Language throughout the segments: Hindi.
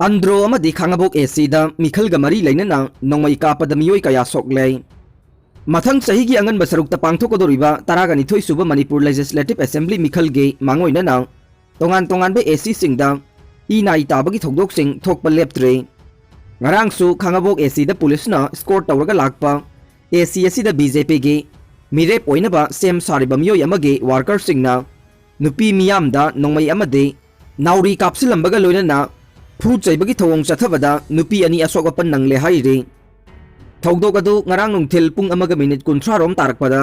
अंद्रो अमदी खांगबोक एसीदा मिखलगा मरी लेनना नोंमई कापदा मियोय कया सोकले मथंग सही की अंगन बसरुक्ता पांगथोकदोरिबा तरागा निथोय सुबा मणिपुर लेजिस्लेटिव असेंबली मिखलगे मांगोइनना तोंगान तोंगान बे एसी सिंगदा ई नाई ताबगी थोकदोक सिंग थोकपा लेप्त्रे ngarangsu khangabok AC da police na escort tawraga lakpa AC asida BJP ge mirep oinaba sem sariba miyoy amage worker singna nupi miyam da nongmai amade nauri kapsilambaga loinana phu chaibagi thawong chathabada nupi ani asokapan nangle haire thogdok adu ngarang nungthil pung amaga minute 30 rom tarakpada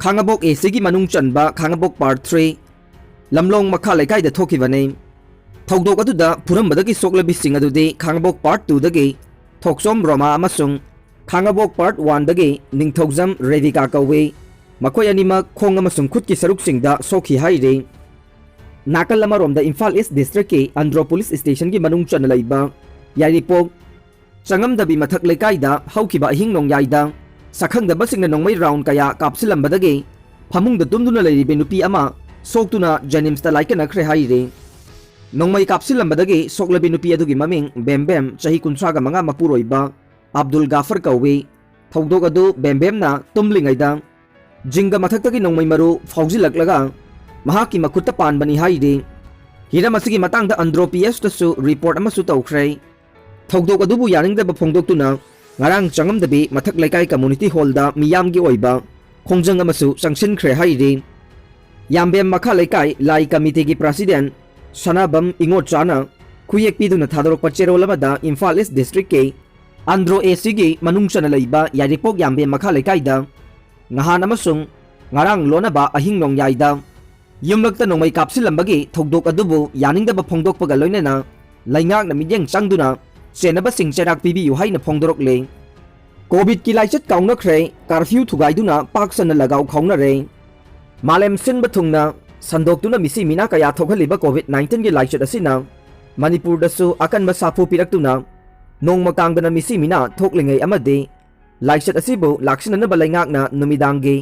khangabok AC gi manung chanba khangabok part 3 lamlong makha laikai da thokibane थौदोक अदुदा पुरमबदगी सोकलबी सिंग अदुदे खांगबोक पार्ट 2 दगे थोकसोम रोमा अमसुंग खांगबोक पार्ट 1 दगे निंगथौजम रेडिका कवे मखोय अनिमा खोंग अमसुंग खुद की सरुक सिंगदा सोखी हाइरे नाकल अमरोमदा इम्फाल ईस्ट डिस्ट्रिक्ट के अंड्रो पुलिस स्टेशन की मनुंग चन लैबा यारिपोक चंगमदबी मथक लेकाइदा हौखिबा अहिंग नोंग याइदा सखंगदबा सिंगना नोंमै राउंड कया कापसिलंबदगे फमुंगदा तुमदुना लैरिबे नुपी अमा सोक्तुना जेनिम्सता लाइकनखरे हाइरे नोंमै कापसिलंबदगे सोकलबी नुपी अदुगी ममिंग बेमबेम चाही 35 मपुरोइबा अब्दुल गाफर कौवे थौदोक अदु बेमबेमना तुमलिंगैदा जिंगा मथक्तगी नोंमै मरु फौजिलकलगा महाकी मखुत्ता पानबनी हाइदे हिरम असिगी मतंगदा अंड्रो PS तसु रिपोर्ट अमसु तौख्रे थौदोक अदुबु यानिंगदबा फोंदोक्तुना ngarang changam मथक लेकाई कम्युनिटी हॉलदा मियामगी ओइबा खोंजंग अमसु संगसिनख्रे हाइदे यामबेम मखा लेकाई लाई कमिटी की प्रेसिडेंट सनाबम इंगो चाना खुयेक पीदुना थादोरक पचेरोल अमदा इम्फाल ईस्ट डिस्ट्रिक्ट के अंड्रो एसी गी मनुंग चना लैबा यारिपोक यामबे मखा लेकाइदा ngahana amasung ngarang lonaba ahing nong yaida yumlakta nongmai kapsilambagi thogdok adubu yaningdaba phongdokpaga loinena laingakna midyang changduna senaba singcherak pibi yu haina phongdorok le covid ki laichat kaungnakhre curfew thugaiduna paksana lagaw khaungnare malem sinba thungna sandoktuna misi mina kaya thokhaliba covid-19 gi laichat asina manipur dasu akanba sapu piraktuna nongma kangdana misi mina thoklingai amade लाइसट असिबु लाक्सिनना बलाइंगाकना नुमिदांगे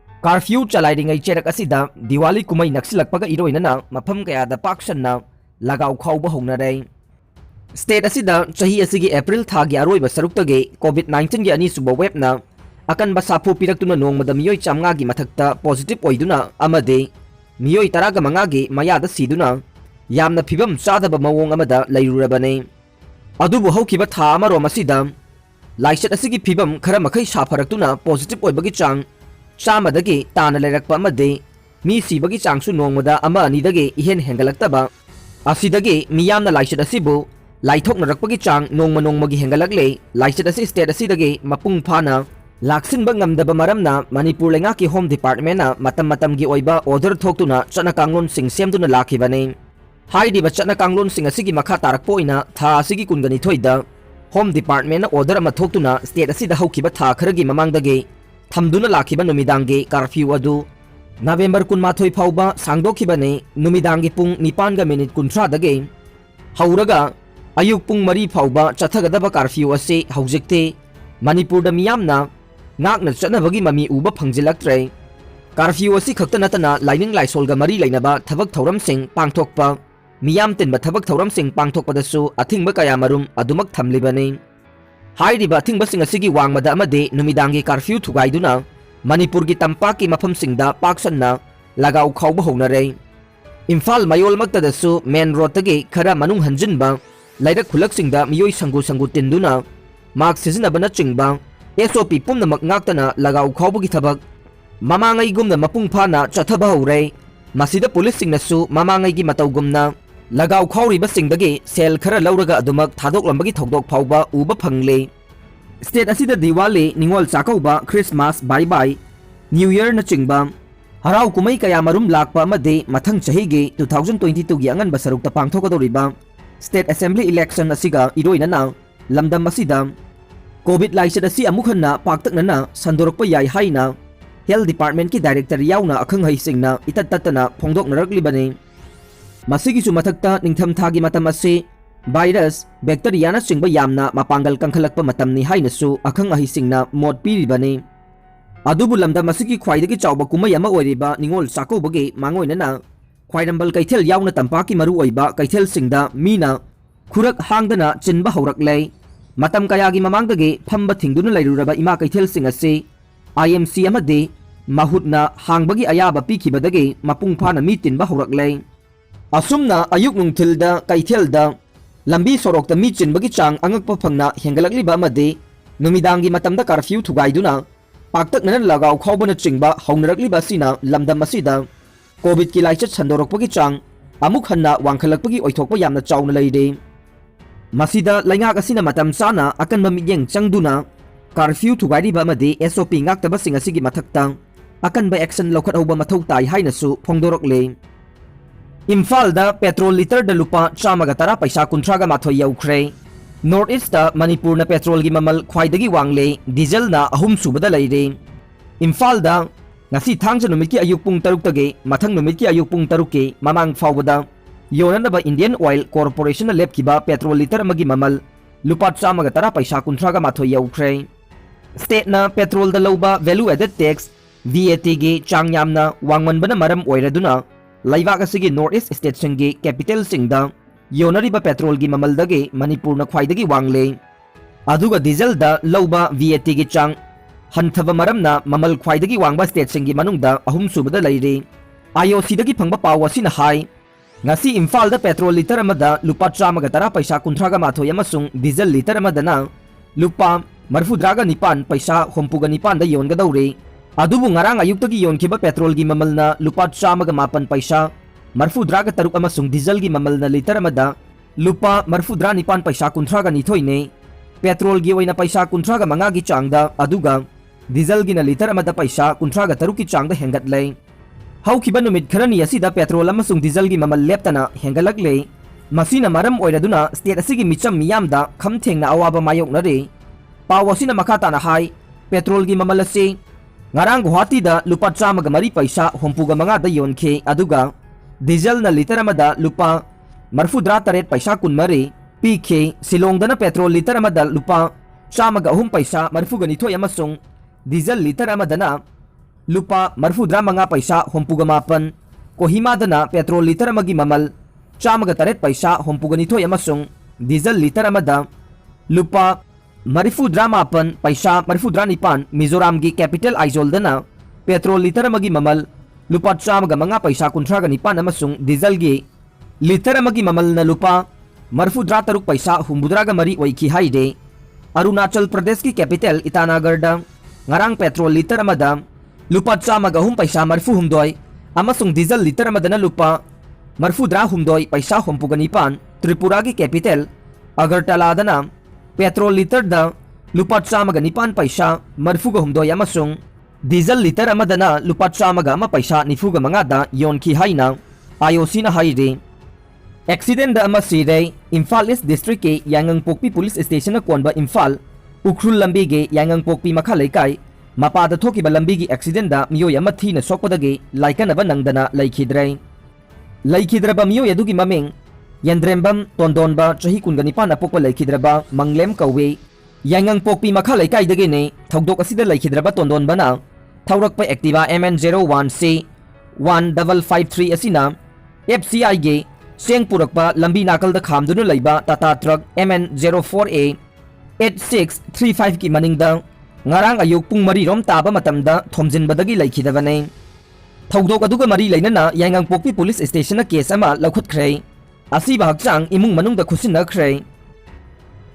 कर्फ्यू चलाइरिंगै चेरक असिदा दिवाली कुमै नक्सिलकपगा इरोइनना मफम कयादा पाक्सन्ना लगाव खाउबा हौनरे स्टेट असिदा चाही असिगी अप्रैल थागी अरोइबा सरुक्तगे कोविड-19 गी अनिसुबा वेबना अकनबा साफु पिरक्तुना नोंगमदा मियोय चामगा गी मथक्ता पॉजिटिव ओइदुना अमदे मियोय तरागा मंगागी मयादा सीदुना यामना फिबम चादबा मवोंग अमदा लैरुरबने अदुबु हौखिबा था अमरोम असिदा लाइसट असिगी फिबम खरा मखै साफरक्तुना पॉजिटिव ओइबगी चांग चामदगी ताना लेरकपा अमदे मी सीबगी चांगसु नोंगमदा अमा अनिदगे इहेन हेंगलक्तबा असिदगे मियामना लाइसट असिबु लाइथोकनरकपगी चांग नोंगमा नोंगमगी हेंगलकले लाइसट असी स्टेट असिदगे मपुंग फाना लाक्सिनबा ngamdaba maramna manipur lenga ki home department na matam matam gi oiba order thokutuna chana kanglon sing semduna lakhibane haidi ba chana kanglon sing asigi makha tarakpoina tha asigi kungani thoida home department order अमा थोक्तुना स्टेट असिदा हौखिबा था खरगी ममांगदगे थमदुना लाखिबा नुमिदांगे कर्फ्यू अदु नवेंबर 18 फाउबा सांगदोखिबाने नुमिदांगे पुंग 9 मिनिट 13 दगे हौरगा अयुक पुंग 3 फाउबा चथगदबा कर्फ्यू असे हौजिकते मणिपुर द मियामना नाकना चनबगी ममी उबा फंगजिलक्त्रे कर्फ्यू असी खक्ता नतना लाइनिंग लाइसोलगा मरी लैनबा थबक थौरम सिंग पांगथोकपा मियाम तिनबा थबक थौरम सिंग पांगथोकपदसु अथिंगबा कया मरुम अदुमक थमलिबने हाइरिबा अथिंगबा सिंग असिगी वांगमदा अमदे नुमिदांगी कर्फ्यू थुगाइदुना मणिपुर की तंपाकी मफम सिंगदा पाक्सन्ना लगाव खाउबा होनरे इम्फाल मयोलमक्तदसु मेन रोडतगे खरा मनुंग हंजिनबा लाइरक खुलक सिंगदा मियोय संगु संगु तिंदुना मार्क सिजनबना चिंगबा SOP पुमनमक ngaktana लगाव खाउबगी थबक ममांगै गुमना मपुंग फाना चथबा हौरे मसिदा पुलिस सिंगनसु ममांगै gi matawgumna लगाव खाउरिबा सिंगदगे सेल खरा लौरगा अदुमक थादोकलंबगी थौदोक फाउबा उबा फंगले स्टेट असिदा दिवाली निंगोल चाकौबा Christmas bye bye new year न चिंगबा हराव कुमै कया मरुम लाकपा अमदे मथंग चहीगे 2022 गी अंगन बसरुक्ता पांगथोकदोरिबा स्टेट असेंबली इलेक्शन असिगा इरोइनना लमदम असिदा कोविड लाइसट असि अमुखन्ना पाक्तकनना संदोरकपा याय हाइना हेल्थ डिपार्टमेंट की डायरेक्टर याउना अखंग हईसिंगना इतत ततना फोंदोकनरकलिबने मसिगिसु मथक्ता निंगथम थागी मतम असे वायरस बैक्टीरियाना चिंगबा यामना मपांगल कंखलकपा मतमनि हाइनसु अखंग अहिसिंगना मोट पीरिबने अदुबु लमदम मसिगी ख्वाइदगी चावबा कुमै अमा ओइरिबा निंगोल चाकौबगे मांगोइनना ख्वाइरंबल कैथेल याउना तंपाकी मरु ओइबा कैथेल सिंगदा मीना खुरक हांगदना चिनबा हौरकले मतम कयागी ममांगदगे फंबा थिंगदुना लैरुरबा इमा कैथेलसिंग असे IMC अमदे माहुतना हांगबगी अयाबा पीखिबदगे मपुंग फाना मी तिनबा हौरकले असुमना अयुक नुंगथिलदा कैथेलदा लंबी सोरोकता मी चिनबगी चांग अंगकपा फंगना हेंगलकलिबा अमदे नुमिदांगी मतमदा कर्फ्यू थुगाइदुना पाक्तकनना लगाव खावबना चिंगबा हौनरकलिबा सिना लमदम असिदा कोविड की लाइचत संदोरकपगी चांग अमुक हन्ना वांखलकपगी ओइथोकपा यामना चावना लैदे मसीदा लैंगाक असिना मतम चाना अकनबा मियेंग चंगदुना कर्फ्यू थुगाइरिबा अमदे SOP ngaktaba असिगी मथक्ता अकनबा एक्शन लौखटहौबा मथौ ताई हाइनसु फोंदोरकले इम्फालदा पेट्रोल लीटर दा लुपा 110 पैसा 38 यौख्रे नॉर्थ ईस्ट मणिपुर पेट्रोल की ममल ख्वाइदगी वांगले डीजल ना अहुम सुबदा लैरे इम्फालदा ngasi thangja numit ki ayuk pung 6 tage mathang numit ki ayuk pung 6 ke mamang fawbada yonanaba Indian Oil Corporation na lepkiba petrol liter amagi mamal lupa 110 paisa 38 yaukhre state na petrol da loba value added tax VAT ge chang yamna wangmanbana maram oiraduna laibak asigi north east state singi capital singda yonariba petrol gi mamal dage manipur na khwaidagi wangle aduga diesel da loba VAT ge chang हंथब मरमना ममल ख्वाइदगी वांगबा स्टेट सिंगी मनुंगदा अहुम सुबदा लैरे IOC दगी फंगबा पाव असिना हाय ngasi इम्फाल दा पेट्रोल लीटर अमदा लुपा 110 पैसा 38 यमसुंग डीजल लीटर अमदना लुपा 49 पैसा 39 दा योनगदौरे अदुबु ngarang ayuktagi yonkiba पेट्रोल की ममलना लुपा 108 पैसा 43 अमसुंग डीजल की ममलना लीटर अमदा लुपा 49 पैसा 32 ने पेट्रोल की ओइना पैसा 35 की चांगदा अदुगा डीजल की लीटर अमदा पैसा 36 की चांगदा हेंगतले हौखिबा नुमित खरनी असिदा पेट्रोल अमसुंग डीजल की ममल लेप्तना हेंगलकले मसीना मरम ओइरदुना स्टेट असिगी मिचम मियामदा खमथेंगना अवाबा मायोकनरे पाव असिना मखाताना हाय पेट्रोल की ममल असे ngarang Guwahati da lupa 103 पैसा 35 दा योनखे अदुगा डीजल ना लीटर अमदा लुपा 43 पैसा 13 पीखे सिलोंगदना पेट्रोल लीटर अमदा लुपा 103 पैसा 42 अमसुंग डीजल लीटर अमदना लुपा 45 पैसा 38 कोहिमादना पेट्रोल लीटर अमगी ममल 103 पैसा 32 अमसुंग डीजल लीटर अमदा लुपा 45 पैसा 49 मिजोराम की कैपिटल आइजोलदना पेट्रोल लीटर अमगी ममल लुपा 105 पैसा 39 अमसुंग डीजल की लीटर अमगी ममल न लुपा 43 पैसा 73 ओइखि हाइदे अरुणाचल प्रदेश की कैपिटल इटानागरदा ngarang पेट्रोल लीटर अमदा लुपा 103 पैसा 42 अमसुंग डीजल लीटर अमदना लुपा 42 पैसा 39 त्रिपुरा की कैपिटल अगरतलादना पेट्रोल लीटर दा लुपा 109 पैसा 42 अमसुंग डीजल लीटर अमदना लुपा 101 पैसा 95 दा योनखि हाइना IOC ना हाइदे एक्सीडेंट दा अमा सिरे इम्फाल ईस्ट डिस्ट्रिक्ट के यांगंगपोकपी पुलिस स्टेशन कोनबा इम्फाल उख्रुल लंबी के यांगंगपोकपी मखा लेकाई मपादा थोकिबा लंबी की एक्सीडेंट दा मियोय अमा थीना सोकपदगे लाइकनबा नंगदना लैखिद्रबा मियोय अदुगी ममिंग यंद्रेम्बम तोंदोनबा चही 19 अपोकपा लैखिद्रबा मंगलेम कौवे यांगंगपोकपी मखा लेकाईदगे ने थौदोक असिदा लैखिद्रबा तोंदोनबना थौरकपा एक्टिवा MN01C 1553 असिना FCI गे सेंग पुरकपा लंबी नाकल द खामदुनु लैबा टाटा ट्रक MN04A 8635 की मनिंगदा ngarang ayuk pung 3 rom taba matamda thomjinbadagi laikhidabane thogdok aduga mari leinana yanggangpokpi police station na case ama laukhatkhre asiba hakchang imung manungda khusinakre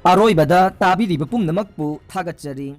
aroibada tabiriba pumnamakpu thagachari